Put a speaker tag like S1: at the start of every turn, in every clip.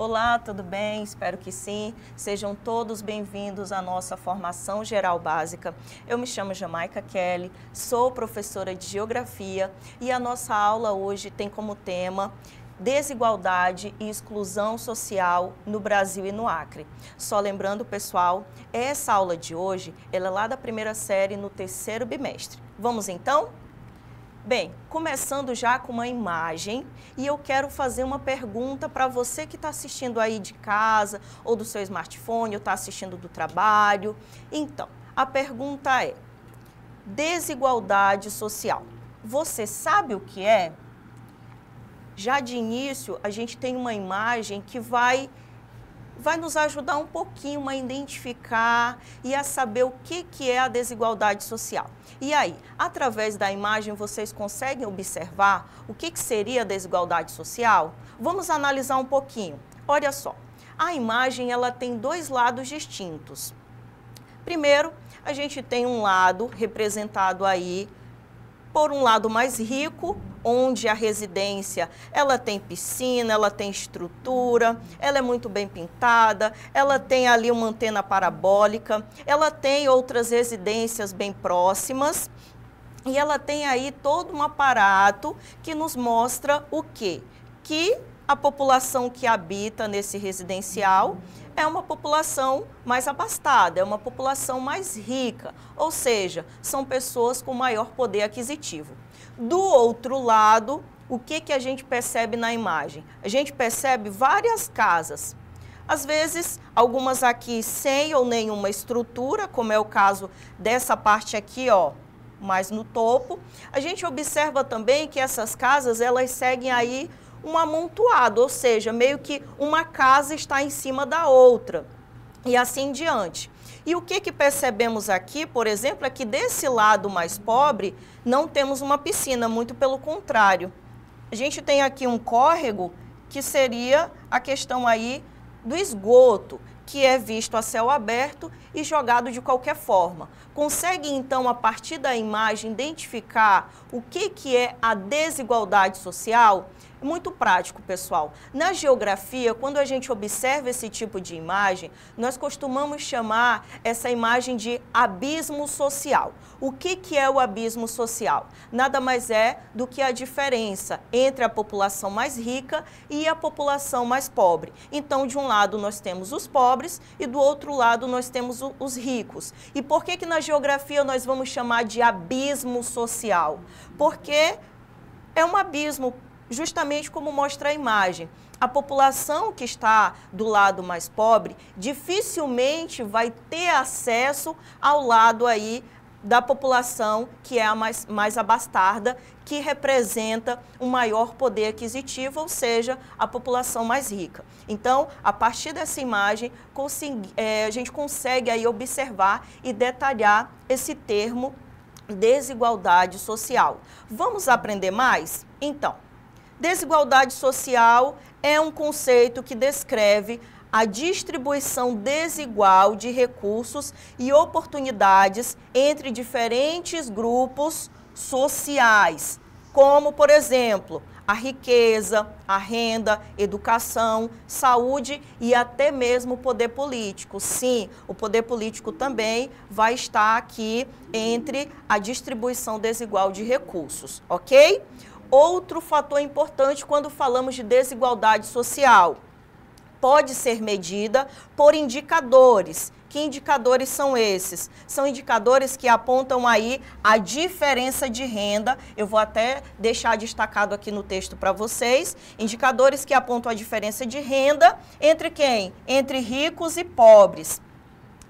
S1: Olá, tudo bem? Espero que sim. Sejam todos bem-vindos à nossa formação geral básica. Eu me chamo Jamaica Kelly, sou professora de Geografia e a nossa aula hoje tem como tema desigualdade e exclusão social no Brasil e no Acre. Só lembrando, pessoal, essa aula de hoje ela é lá da primeira série no terceiro bimestre. Vamos então? Bem, começando já com uma imagem, e eu quero fazer uma pergunta para você que está assistindo aí de casa, ou do seu smartphone, ou está assistindo do trabalho. Então, a pergunta é, desigualdade social, você sabe o que é? Já de início, a gente tem uma imagem que vai nos ajudar um pouquinho a identificar e a saber o que é a desigualdade social. E aí, através da imagem, vocês conseguem observar o que seria a desigualdade social? Vamos analisar um pouquinho. Olha só, a imagem ela tem dois lados distintos. Primeiro, a gente tem um lado representado aí por um lado mais rico, onde a residência ela tem piscina, ela tem estrutura, ela é muito bem pintada, ela tem ali uma antena parabólica, ela tem outras residências bem próximas e ela tem aí todo um aparato que nos mostra o quê? Que a população que habita nesse residencial é uma população mais abastada, é uma população mais rica, ou seja, são pessoas com maior poder aquisitivo. Do outro lado, o que a gente percebe na imagem? A gente percebe várias casas, às vezes algumas aqui sem ou nenhuma estrutura, como é o caso dessa parte aqui, ó, mais no topo. A gente observa também que essas casas, elas seguem aí um amontoado, ou seja, meio que uma casa está em cima da outra e assim em diante. E o que percebemos aqui, por exemplo, é que desse lado mais pobre não temos uma piscina, muito pelo contrário. A gente tem aqui um córrego que seria a questão aí do esgoto, que é visto a céu aberto e jogado de qualquer forma. Consegue, então, a partir da imagem, identificar o que é a desigualdade social? Muito prático, pessoal. Na geografia, quando a gente observa esse tipo de imagem, nós costumamos chamar essa imagem de abismo social. O que é o abismo social? Nada mais é do que a diferença entre a população mais rica e a população mais pobre. Então, de um lado nós temos os pobres e do outro lado nós temos os ricos. E por que na geografia nós vamos chamar de abismo social? Porque é um abismo, justamente como mostra a imagem. A população que está do lado mais pobre dificilmente vai ter acesso ao lado aí da população que é a mais abastada, que representa um maior poder aquisitivo, ou seja, a população mais rica. Então, a partir dessa imagem, a gente consegue aí observar e detalhar esse termo desigualdade social. Vamos aprender mais? Então, desigualdade social é um conceito que descreve a distribuição desigual de recursos e oportunidades entre diferentes grupos sociais, como, por exemplo, a riqueza, a renda, educação, saúde e até mesmo o poder político. Sim, o poder político também vai estar aqui entre a distribuição desigual de recursos, ok? Outro fator importante quando falamos de desigualdade social pode ser medida por indicadores. Que indicadores são esses? São indicadores que apontam aí a diferença de renda. Eu vou até deixar destacado aqui no texto para vocês. Indicadores que apontam a diferença de renda entre quem? Entre ricos e pobres.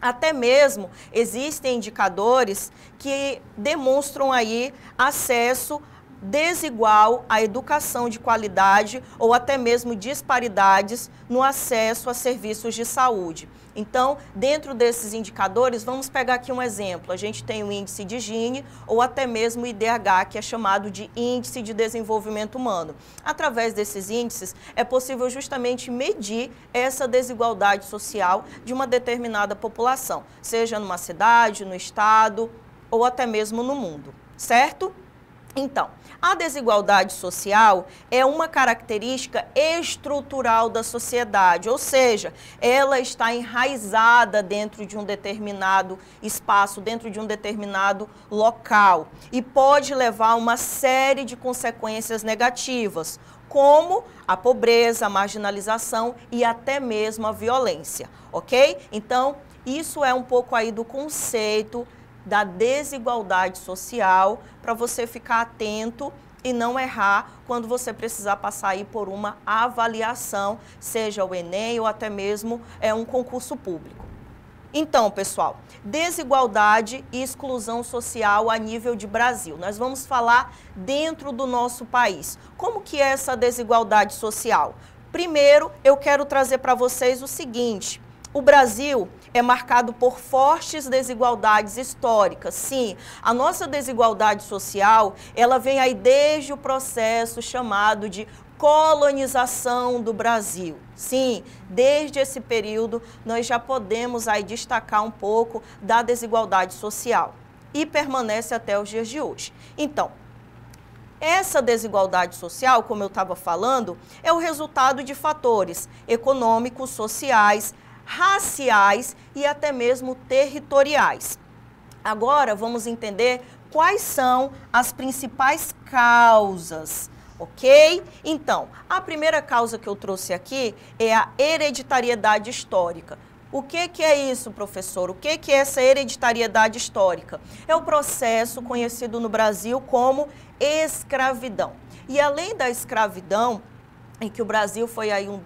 S1: Até mesmo existem indicadores que demonstram aí acesso desigual à educação de qualidade ou até mesmo disparidades no acesso a serviços de saúde. Então, dentro desses indicadores, vamos pegar aqui um exemplo. A gente tem o índice de Gini ou até mesmo o IDH, que é chamado de Índice de Desenvolvimento Humano. Através desses índices, é possível justamente medir essa desigualdade social de uma determinada população, seja numa cidade, no estado ou até mesmo no mundo, certo? Então, a desigualdade social é uma característica estrutural da sociedade, ou seja, ela está enraizada dentro de um determinado espaço, dentro de um determinado local e pode levar a uma série de consequências negativas, como a pobreza, a marginalização e até mesmo a violência, ok? Então, isso é um pouco aí do conceito da desigualdade social, para você ficar atento e não errar quando você precisar passar aí por uma avaliação, seja o Enem ou até mesmo um concurso público. Então, pessoal, desigualdade e exclusão social a nível de Brasil. Nós vamos falar dentro do nosso país. Como que é essa desigualdade social? Primeiro, eu quero trazer para vocês o seguinte: o Brasil é marcado por fortes desigualdades históricas. Sim, a nossa desigualdade social, ela vem aí desde o processo chamado de colonização do Brasil. Sim, desde esse período nós já podemos aí destacar um pouco da desigualdade social e permanece até os dias de hoje. Então, essa desigualdade social, como eu estava falando, é o resultado de fatores econômicos, sociais, raciais e até mesmo territoriais. Agora vamos entender quais são as principais causas, ok? Então, a primeira causa que eu trouxe aqui é a hereditariedade histórica. O que é isso, professor? O que é essa hereditariedade histórica? É o processo conhecido no Brasil como escravidão. E além da escravidão, em que o Brasil foi aí um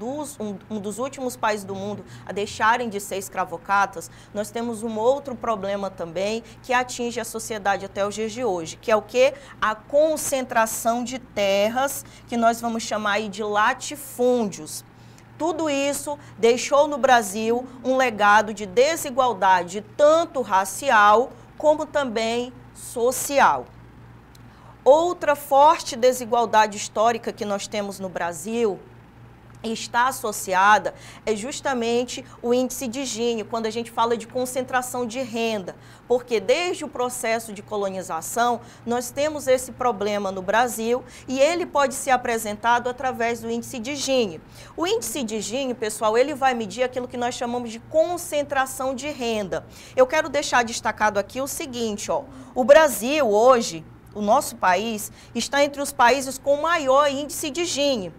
S1: dos últimos países do mundo a deixarem de ser escravocratas, nós temos um outro problema também que atinge a sociedade até os dias de hoje, que é o quê? A concentração de terras, que nós vamos chamar aí de latifúndios. Tudo isso deixou no Brasil um legado de desigualdade, tanto racial como também social. Outra forte desigualdade histórica que nós temos no Brasil está associada é justamente o índice de Gini, quando a gente fala de concentração de renda, porque desde o processo de colonização nós temos esse problema no Brasil e ele pode ser apresentado através do índice de Gini. O índice de Gini, pessoal, ele vai medir aquilo que nós chamamos de concentração de renda. Eu quero deixar destacado aqui o seguinte, ó, o Brasil hoje, o nosso país, está entre os países com maior índice de Gini.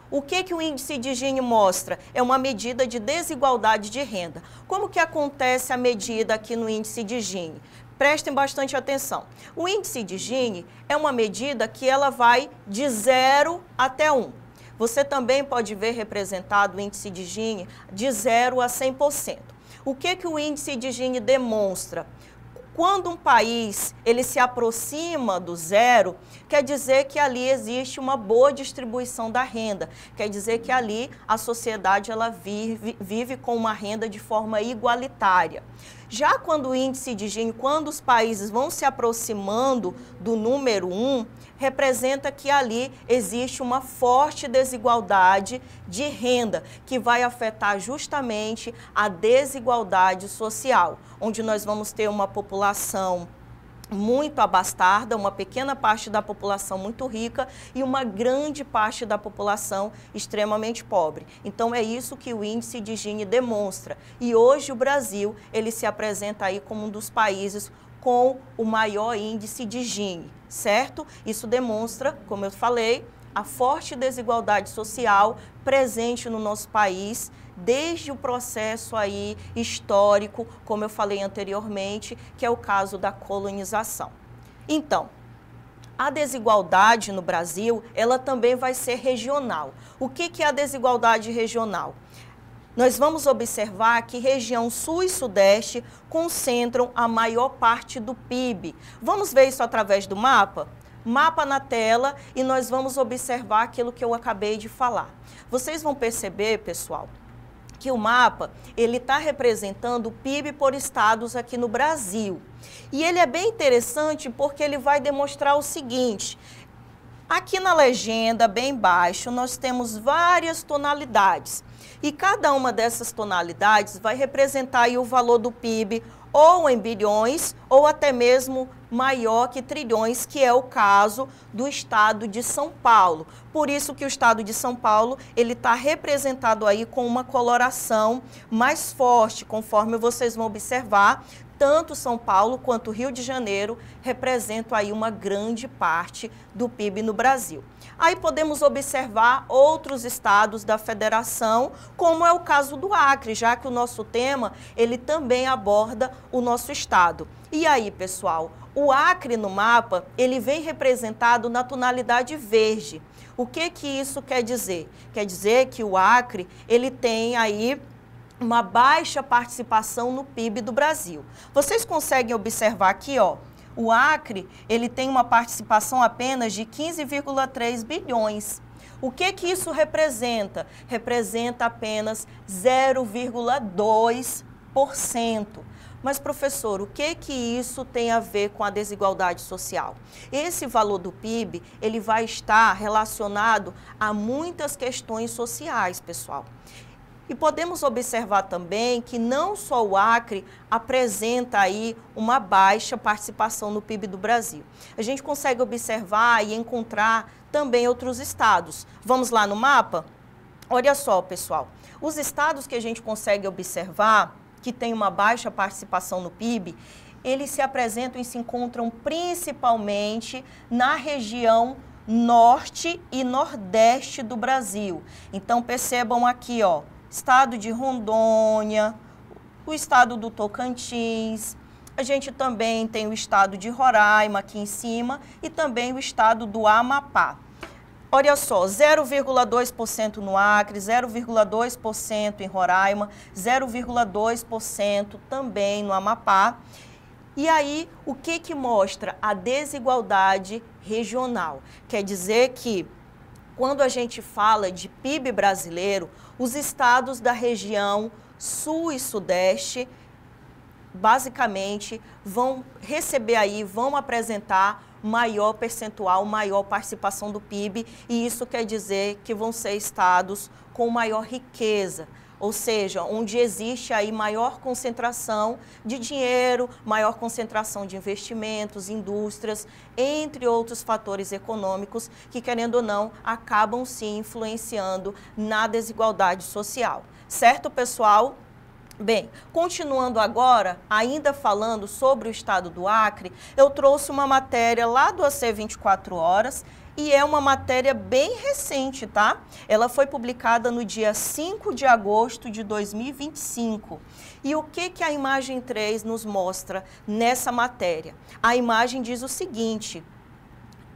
S1: O que o índice de Gini mostra? É uma medida de desigualdade de renda. Como que acontece a medida aqui no índice de Gini? Prestem bastante atenção. O índice de Gini é uma medida que ela vai de 0 até 1. Você também pode ver representado o índice de Gini de 0 a 100%. O que o índice de Gini demonstra? Quando um país ele se aproxima do zero, quer dizer que ali existe uma boa distribuição da renda, quer dizer que ali a sociedade ela vive com uma renda de forma igualitária. Já quando o índice de Gini, quando os países vão se aproximando do número 1, representa que ali existe uma forte desigualdade de renda, que vai afetar justamente a desigualdade social, onde nós vamos ter uma população muito abastada, uma pequena parte da população muito rica e uma grande parte da população extremamente pobre. Então é isso que o índice de Gini demonstra. E hoje o Brasil, ele se apresenta aí como um dos países com o maior índice de Gini, certo? Isso demonstra, como eu falei, a forte desigualdade social presente no nosso país desde o processo aí histórico, como eu falei anteriormente, que é o caso da colonização. Então, a desigualdade no Brasil, ela também vai ser regional. O que é a desigualdade regional? Nós vamos observar que região sul e sudeste concentram a maior parte do PIB. Vamos ver isso através do mapa? Mapa na tela e nós vamos observar aquilo que eu acabei de falar. Vocês vão perceber, pessoal, que o mapa ele está representando o PIB por estados aqui no Brasil. E ele é bem interessante porque ele vai demonstrar o seguinte: aqui na legenda, bem embaixo, nós temos várias tonalidades. E cada uma dessas tonalidades vai representar aí o valor do PIB, ou em bilhões, ou até mesmo maior que trilhões, que é o caso do estado de São Paulo. Por isso que o estado de São Paulo, ele está representado aí com uma coloração mais forte, conforme vocês vão observar. Tanto São Paulo quanto Rio de Janeiro representam aí uma grande parte do PIB no Brasil. Aí podemos observar outros estados da federação, como é o caso do Acre, já que o nosso tema, ele também aborda o nosso estado. E aí, pessoal, o Acre no mapa, ele vem representado na tonalidade verde. O que isso quer dizer? Quer dizer que o Acre, ele tem aí uma baixa participação no PIB do Brasil. Vocês conseguem observar aqui, ó, o Acre, ele tem uma participação apenas de 15,3 bilhões. O que isso representa? Representa apenas 0,2%. Mas, professor, o que isso tem a ver com a desigualdade social? Esse valor do PIB, ele vai estar relacionado a muitas questões sociais, pessoal. E podemos observar também que não só o Acre apresenta aí uma baixa participação no PIB do Brasil. A gente consegue observar e encontrar também outros estados. Vamos lá no mapa? Olha só, pessoal, os estados que a gente consegue observar que tem uma baixa participação no PIB, eles se apresentam e se encontram principalmente na região norte e nordeste do Brasil. Então percebam aqui, ó, estado de Rondônia, o estado do Tocantins, a gente também tem o estado de Roraima aqui em cima e também o estado do Amapá. Olha só, 0,2% no Acre, 0,2% em Roraima, 0,2% também no Amapá. E aí, o que mostra? A desigualdade regional. Quer dizer que, quando a gente fala de PIB brasileiro, os estados da região sul e sudeste, basicamente, vão receber aí, vão apresentar maior percentual, maior participação do PIB, e isso quer dizer que vão ser estados com maior riqueza, ou seja, onde existe aí maior concentração de dinheiro, maior concentração de investimentos, indústrias, entre outros fatores econômicos que, querendo ou não, acabam sim influenciando na desigualdade social. Certo, pessoal? Bem, continuando agora, ainda falando sobre o estado do Acre, eu trouxe uma matéria lá do AC 24 Horas, e é uma matéria bem recente, tá? Ela foi publicada no dia 5 de agosto de 2025. E o que a imagem 3 nos mostra nessa matéria? A imagem diz o seguinte: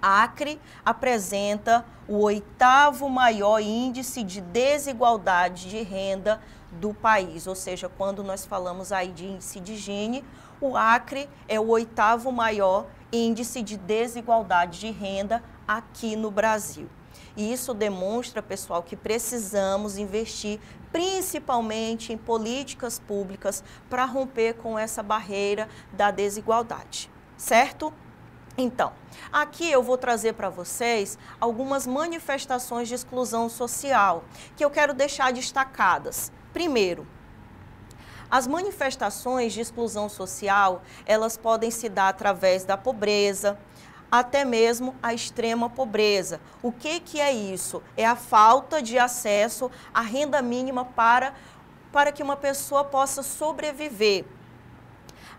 S1: Acre apresenta o 8º maior índice de desigualdade de renda do país, ou seja, quando nós falamos aí de índice de Gini, o Acre é o 8º maior índice de desigualdade de renda aqui no Brasil. E isso demonstra, pessoal, que precisamos investir principalmente em políticas públicas para romper com essa barreira da desigualdade, certo? Então, aqui eu vou trazer para vocês algumas manifestações de exclusão social que eu quero deixar destacadas. Primeiro, as manifestações de exclusão social, elas podem se dar através da pobreza, até mesmo a extrema pobreza. O que é isso? É a falta de acesso à renda mínima para que uma pessoa possa sobreviver.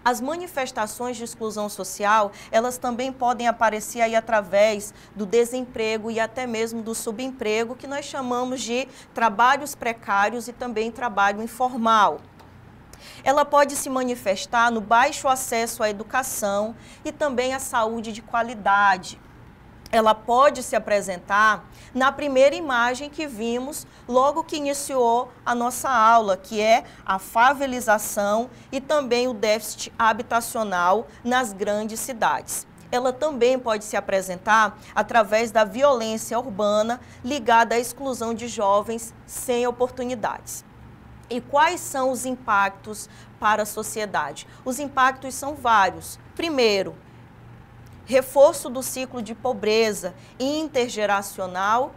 S1: As manifestações de exclusão social, elas também podem aparecer aí através do desemprego e até mesmo do subemprego, que nós chamamos de trabalhos precários e também trabalho informal. Ela pode se manifestar no baixo acesso à educação e também à saúde de qualidade. Ela pode se apresentar na primeira imagem que vimos logo que iniciou a nossa aula, que é a favelização e também o déficit habitacional nas grandes cidades. Ela também pode se apresentar através da violência urbana ligada à exclusão de jovens sem oportunidades. E quais são os impactos para a sociedade? Os impactos são vários. Primeiro, reforço do ciclo de pobreza intergeracional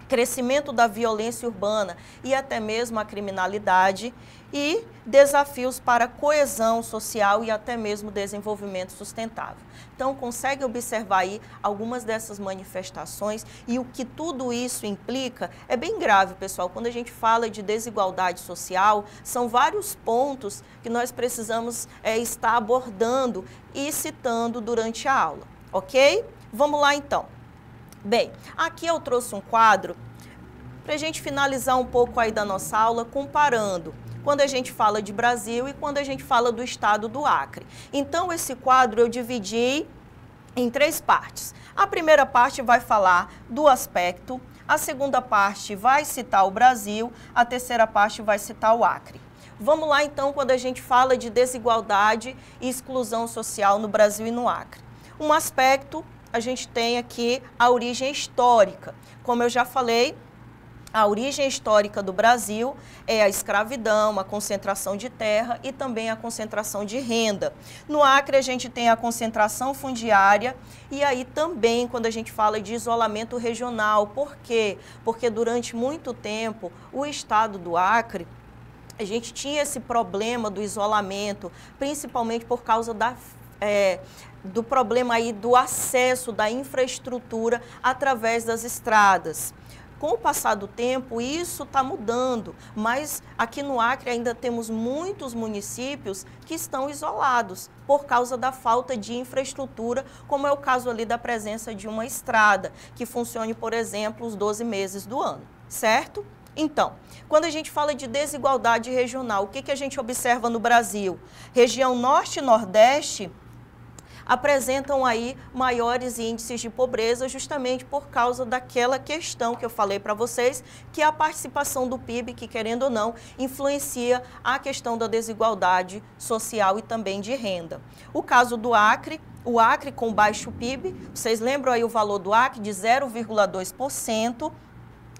S1: crescimento da violência urbana e até mesmo a criminalidade, e desafios para a coesão social e até mesmo desenvolvimento sustentável. Então, consegue observar aí algumas dessas manifestações, e o que tudo isso implica é bem grave, pessoal. Quando a gente fala de desigualdade social, são vários pontos que nós precisamos estar abordando e citando durante a aula, ok? Vamos lá então. Bem, aqui eu trouxe um quadro para a gente finalizar um pouco aí da nossa aula, comparando quando a gente fala de Brasil e quando a gente fala do estado do Acre. Então, esse quadro eu dividi em 3 partes. A primeira parte vai falar do aspecto, a segunda parte vai citar o Brasil, a terceira parte vai citar o Acre. Vamos lá, então, quando a gente fala de desigualdade e exclusão social no Brasil e no Acre. Um aspecto, a gente tem aqui a origem histórica. Como eu já falei, a origem histórica do Brasil é a escravidão, a concentração de terra e também a concentração de renda. No Acre, a gente tem a concentração fundiária e aí também quando a gente fala de isolamento regional. Por quê? Porque durante muito tempo o estado do Acre, a gente tinha esse problema do isolamento, principalmente por causa do problema aí do acesso da infraestrutura através das estradas. Com o passar do tempo, isso está mudando, mas aqui no Acre ainda temos muitos municípios que estão isolados por causa da falta de infraestrutura, como é o caso ali da presença de uma estrada, que funcione, por exemplo, os 12 meses do ano, certo? Então, quando a gente fala de desigualdade regional, o que a gente observa no Brasil? Região Norte e Nordeste apresentam aí maiores índices de pobreza justamente por causa daquela questão que eu falei para vocês, que é a participação do PIB, que querendo ou não, influencia a questão da desigualdade social e também de renda. O caso do Acre, o Acre com baixo PIB, vocês lembram aí o valor do Acre de 0,2%,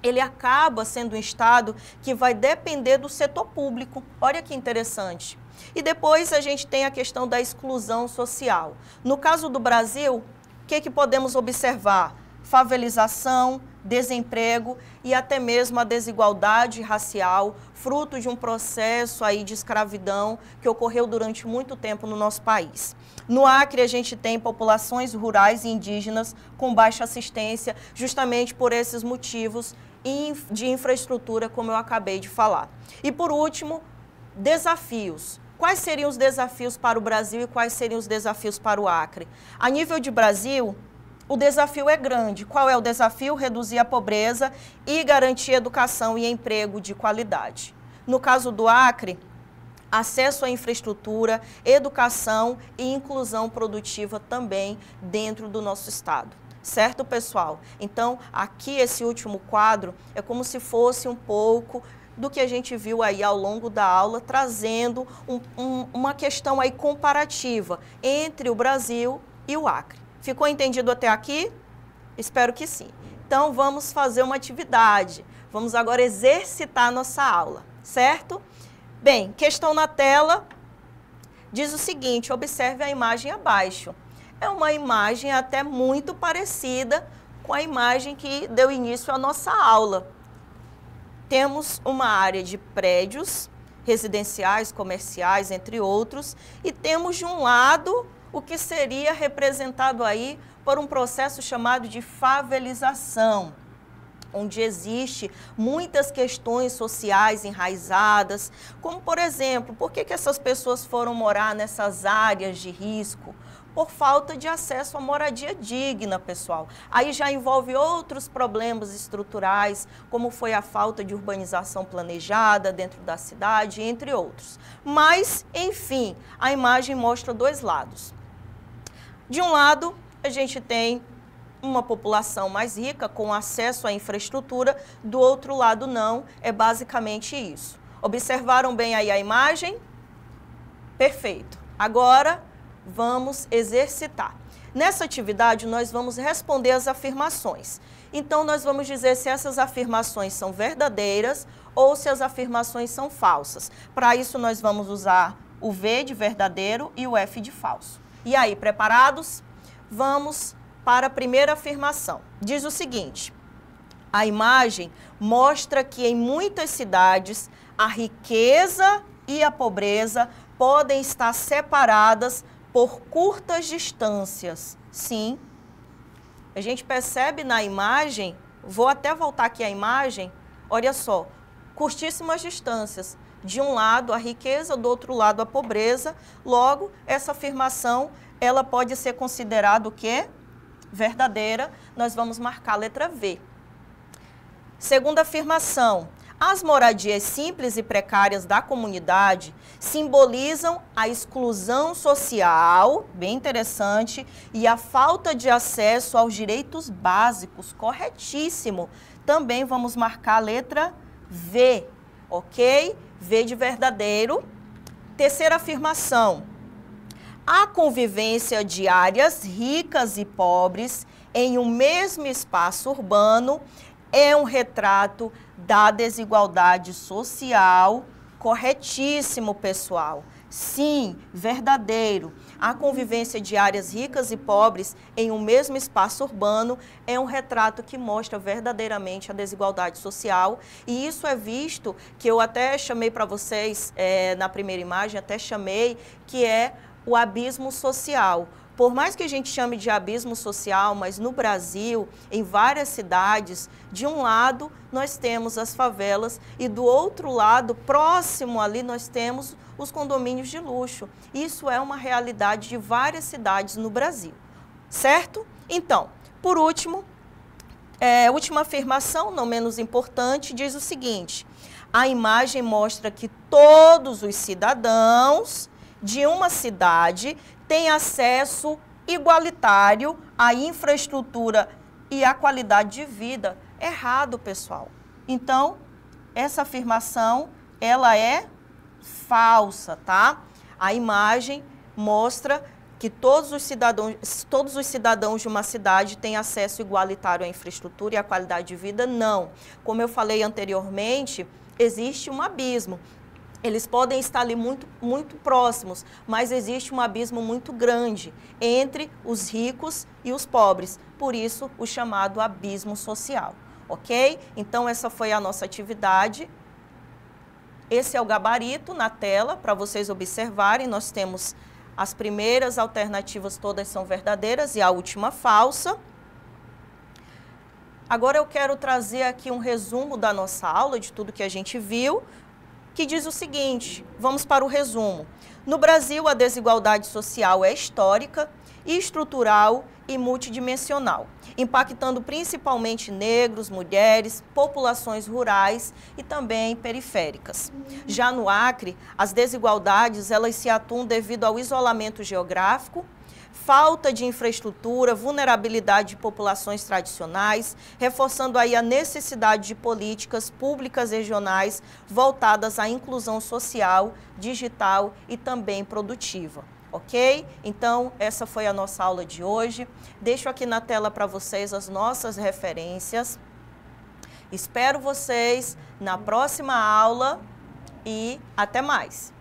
S1: ele acaba sendo um estado que vai depender do setor público. Olha que interessante. E depois a gente tem a questão da exclusão social. No caso do Brasil, o que podemos observar? Favelização, desemprego e até mesmo a desigualdade racial, fruto de um processo aí de escravidão que ocorreu durante muito tempo no nosso país. No Acre, a gente tem populações rurais e indígenas com baixa assistência, justamente por esses motivos de infraestrutura, como eu acabei de falar. E por último, desafios. Quais seriam os desafios para o Brasil e quais seriam os desafios para o Acre? A nível de Brasil, o desafio é grande. Qual é o desafio? Reduzir a pobreza e garantir educação e emprego de qualidade. No caso do Acre, acesso à infraestrutura, educação e inclusão produtiva também dentro do nosso estado. Certo, pessoal? Então, aqui esse último quadro é como se fosse um pouco do que a gente viu aí ao longo da aula, trazendo uma questão aí comparativa entre o Brasil e o Acre. Ficou entendido até aqui? Espero que sim. Então, vamos fazer uma atividade. Vamos agora exercitar a nossa aula, certo? Bem, questão na tela diz o seguinte, observe a imagem abaixo. É uma imagem até muito parecida com a imagem que deu início à nossa aula. Temos uma área de prédios residenciais, comerciais, entre outros, e temos de um lado o que seria representado aí por um processo chamado de favelização, onde existe muitas questões sociais enraizadas, como por exemplo, por que essas pessoas foram morar nessas áreas de risco? Por falta de acesso à moradia digna, pessoal. Aí já envolve outros problemas estruturais, como foi a falta de urbanização planejada dentro da cidade, entre outros. Mas, enfim, a imagem mostra 2 lados. De um lado, a gente tem uma população mais rica, com acesso à infraestrutura, do outro lado não, é basicamente isso. Observaram bem aí a imagem? Perfeito. Agora, vamos exercitar. Nessa atividade, nós vamos responder as afirmações. Então, nós vamos dizer se essas afirmações são verdadeiras ou se as afirmações são falsas. Para isso, nós vamos usar o V de verdadeiro e o F de falso. E aí, preparados? Vamos para a primeira afirmação. Diz o seguinte, A imagem mostra que em muitas cidades a riqueza e a pobreza podem estar separadas por curtas distâncias. Sim, a gente percebe na imagem, vou até voltar aqui à imagem, olha só, curtíssimas distâncias. De um lado a riqueza, do outro lado a pobreza. Logo, essa afirmação, ela pode ser considerada o quê? Verdadeira. Nós vamos marcar a letra V. Segunda afirmação, as moradias simples e precárias da comunidade simbolizam a exclusão social, bem interessante, e a falta de acesso aos direitos básicos, corretíssimo. Também vamos marcar a letra V, ok? V de verdadeiro. Terceira afirmação, a convivência de áreas ricas e pobres em um mesmo espaço urbano é um retrato da desigualdade social. Corretíssimo, pessoal. Sim, verdadeiro. A convivência de áreas ricas e pobres em um mesmo espaço urbano é um retrato que mostra verdadeiramente a desigualdade social. E isso é visto, que eu até chamei para vocês na primeira imagem, até chamei, que é o abismo social. Por mais que a gente chame de abismo social, mas no Brasil, em várias cidades, de um lado nós temos as favelas e do outro lado, próximo ali, nós temos os condomínios de luxo. Isso é uma realidade de várias cidades no Brasil, certo? Então, por último, última afirmação, não menos importante, diz o seguinte: a imagem mostra que todos os cidadãos de uma cidade têm acesso igualitário à infraestrutura e à qualidade de vida. Errado, pessoal. Então, essa afirmação, ela é falsa, tá? A imagem mostra que todos os cidadãos de uma cidade têm acesso igualitário à infraestrutura e à qualidade de vida. Não. Como eu falei anteriormente, existe um abismo. Eles podem estar ali muito próximos, mas existe um abismo muito grande entre os ricos e os pobres. Por isso, o chamado abismo social, ok? Então, essa foi a nossa atividade. Esse é o gabarito na tela, para vocês observarem. Nós temos as primeiras alternativas, todas são verdadeiras, e a última falsa. Agora eu quero trazer aqui um resumo da nossa aula, de tudo que a gente viu, que diz o seguinte, vamos para o resumo. No Brasil, a desigualdade social é histórica, estrutural e multidimensional, impactando principalmente negros, mulheres, populações rurais e também periféricas. Já no Acre, as desigualdades elas se atuam devido ao isolamento geográfico, falta de infraestrutura, vulnerabilidade de populações tradicionais, reforçando aí a necessidade de políticas públicas regionais voltadas à inclusão social, digital e também produtiva. Ok? Então, essa foi a nossa aula de hoje. Deixo aqui na tela para vocês as nossas referências. Espero vocês na próxima aula e até mais!